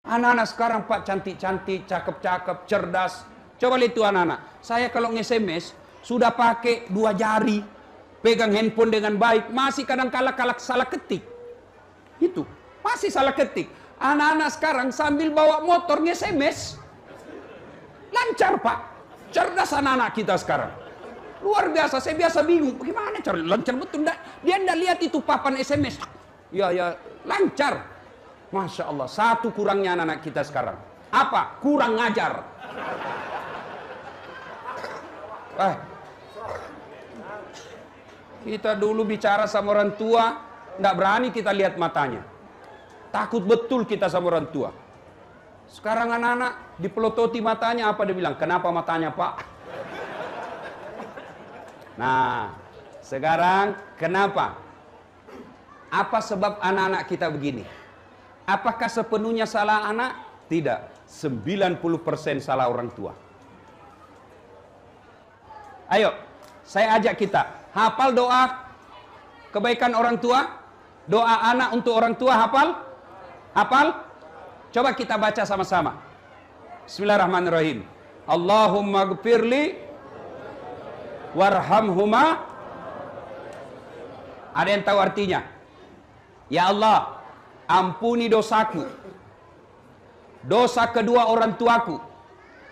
Anak-anak sekarang Pak cantik-cantik, cakep-cakep, cerdas. Coba lihat itu anak-anak. Saya kalau nge-SMS sudah pakai 2 jari, pegang handphone dengan baik, masih kadang-kala salah ketik. Itu masih salah ketik. Anak-anak sekarang sambil bawa motor nge-SMS, lancar Pak. Cerdas anak-anak kita sekarang. Luar biasa. Saya biasa bingung, bagaimana cara lancar betul? Dia tidak lihat itu papan SMS. Ya lancar. Masya Allah, satu kurangnya anak-anak kita sekarang. Apa? Kurang ngajar. Kita dulu bicara sama orang tua, tidak berani kita lihat matanya. Takut betul kita sama orang tua. Sekarang anak-anak dipelototi matanya, apa dia bilang? Kenapa matanya Pak? Nah, sekarang kenapa? Apa sebab anak-anak kita begini? Apakah sepenuhnya salah anak? Tidak. 90% salah orang tua. Ayo, saya ajak kita. Hafal doa kebaikan orang tua. Doa anak untuk orang tua hafal? Hafal? Coba kita baca sama-sama. Bismillahirrahmanirrahim. Allahumma gfirli warhamhuma. Ada yang tahu artinya? Ya Allah, ampuni dosaku, dosa kedua orang tuaku,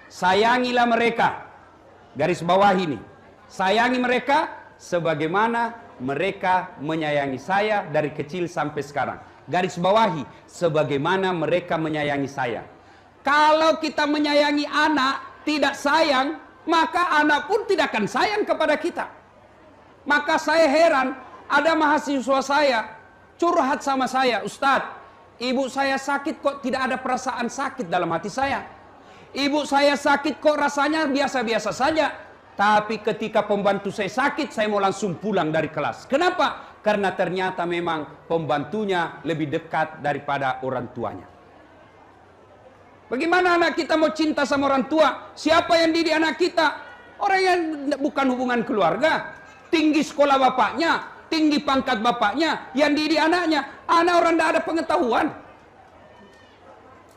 sayangilah mereka. Garis bawah ini, sayangi mereka sebagaimana mereka menyayangi saya dari kecil sampai sekarang. Garis bawahi, sebagaimana mereka menyayangi saya. Kalau kita menyayangi anak tidak sayang, maka anak pun tidak akan sayang kepada kita. Maka saya heran, ada mahasiswa saya curhat sama saya, Ustadz, ibu saya sakit kok tidak ada perasaan sakit dalam hati saya. Ibu saya sakit kok rasanya biasa-biasa saja. Tapi ketika pembantu saya sakit, saya mau langsung pulang dari kelas. Kenapa? Karena ternyata memang pembantunya lebih dekat daripada orang tuanya. Bagaimana anak kita mau cinta sama orang tua? Siapa yang didik anak kita? Orang yang bukan hubungan keluarga. Tinggi sekolah bapaknya, tinggi pangkat bapaknya, yang didik anaknya. Anak orang tidak ada pengetahuan.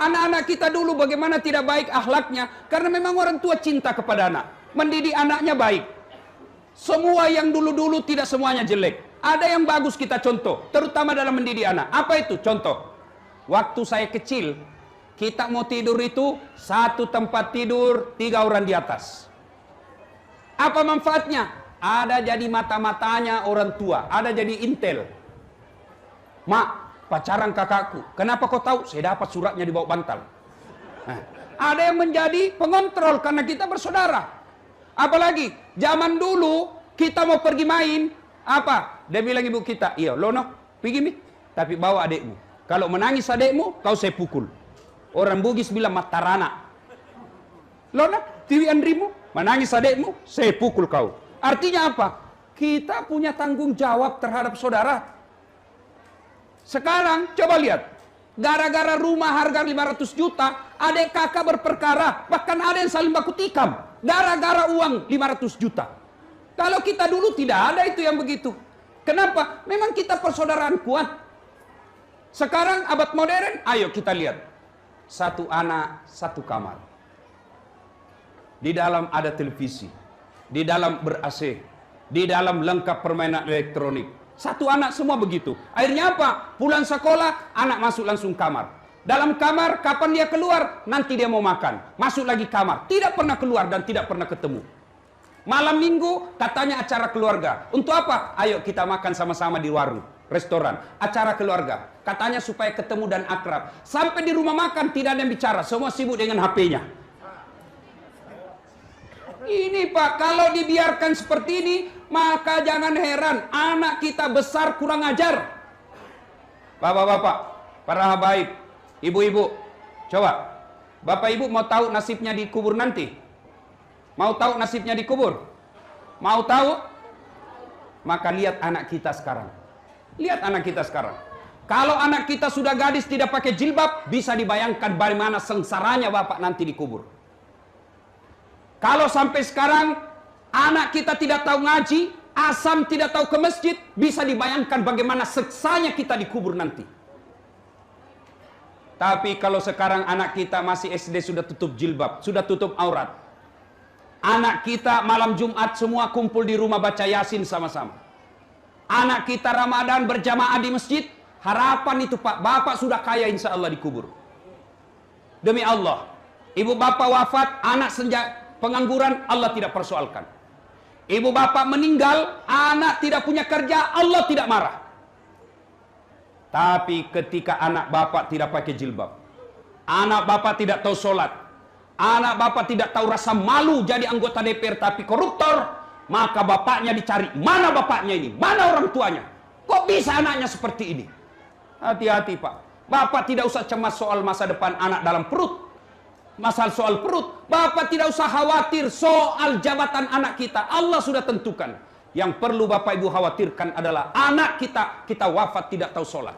Anak-anak kita dulu bagaimana tidak baik akhlaknya, karena memang orang tua cinta kepada anak. Mendidik anaknya baik. Semua yang dulu-dulu tidak semuanya jelek. Ada yang bagus kita contoh, terutama dalam mendidik anak. Apa itu? Contoh. Waktu saya kecil, kita mau tidur itu satu tempat tidur 3 orang di atas. Apa manfaatnya? Ada jadi mata-matanya orang tua, ada jadi intel. Mak, pacaran kakakku. Kenapa kau tahu? Saya dapat suratnya di bawah bantal. Nah, ada yang menjadi pengontrol karena kita bersaudara. Apalagi zaman dulu kita mau pergi main, apa? Dia bilang ibu kita, iya, Lono, pergi mi, tapi bawa adekmu. Kalau menangis adekmu, kau saya pukul. Orang Bugis bilang matarana. Lono, tiwi andrimu, menangis adekmu, saya pukul kau. Artinya apa? Kita punya tanggung jawab terhadap saudara. Sekarang coba lihat, gara-gara rumah harga 500 juta, adik kakak berperkara, bahkan ada yang saling baku tikam. Gara-gara uang 500 juta. Kalau kita dulu tidak ada itu yang begitu. Kenapa? Memang kita persaudaraan kuat. Sekarang abad modern, ayo kita lihat. Satu anak, satu kamar. Di dalam ada televisi. Di dalam ber-AC. Di dalam lengkap permainan elektronik. Satu anak semua begitu. Akhirnya apa? Pulang sekolah, anak masuk langsung kamar. Dalam kamar, kapan dia keluar? Nanti dia mau makan. Masuk lagi kamar. Tidak pernah keluar dan tidak pernah ketemu. Malam minggu, katanya acara keluarga. Untuk apa? Ayo kita makan sama-sama di warung, restoran. Acara keluarga. Katanya supaya ketemu dan akrab. Sampai di rumah makan, tidak ada yang bicara. Semua sibuk dengan HP-nya. Ini Pak, kalau dibiarkan seperti ini, maka jangan heran anak kita besar kurang ajar. Bapak-bapak, para habaib, ibu-ibu, coba. Bapak ibu mau tahu nasibnya di kubur nanti? Mau tahu nasibnya di kubur? Mau tahu? Maka lihat anak kita sekarang. Lihat anak kita sekarang. Kalau anak kita sudah gadis tidak pakai jilbab, bisa dibayangkan bagaimana sengsaranya bapak nanti dikubur. Kalau sampai sekarang anak kita tidak tahu ngaji, asam tidak tahu ke masjid, bisa dibayangkan bagaimana seksanya kita dikubur nanti. Tapi kalau sekarang anak kita masih SD sudah tutup jilbab, sudah tutup aurat. Anak kita malam Jumat semua kumpul di rumah baca Yasin sama-sama. Anak kita Ramadan berjamaah di masjid. Harapan itu Pak, bapak sudah kaya insya Allah dikubur. Demi Allah, ibu bapak wafat, anak pengangguran, Allah tidak persoalkan. Ibu bapak meninggal, anak tidak punya kerja, Allah tidak marah. Tapi ketika anak bapak tidak pakai jilbab, anak bapak tidak tahu sholat, anak bapak tidak tahu rasa malu jadi anggota DPR tapi koruptor, maka bapaknya dicari. Mana bapaknya ini? Mana orang tuanya? Kok bisa anaknya seperti ini? Hati-hati Pak. Bapak tidak usah cemas soal masa depan anak dalam perut. Masalah soal perut. Bapak tidak usah khawatir soal jabatan anak kita. Allah sudah tentukan. Yang perlu Bapak Ibu khawatirkan adalah anak kita wafat tidak tahu sholat.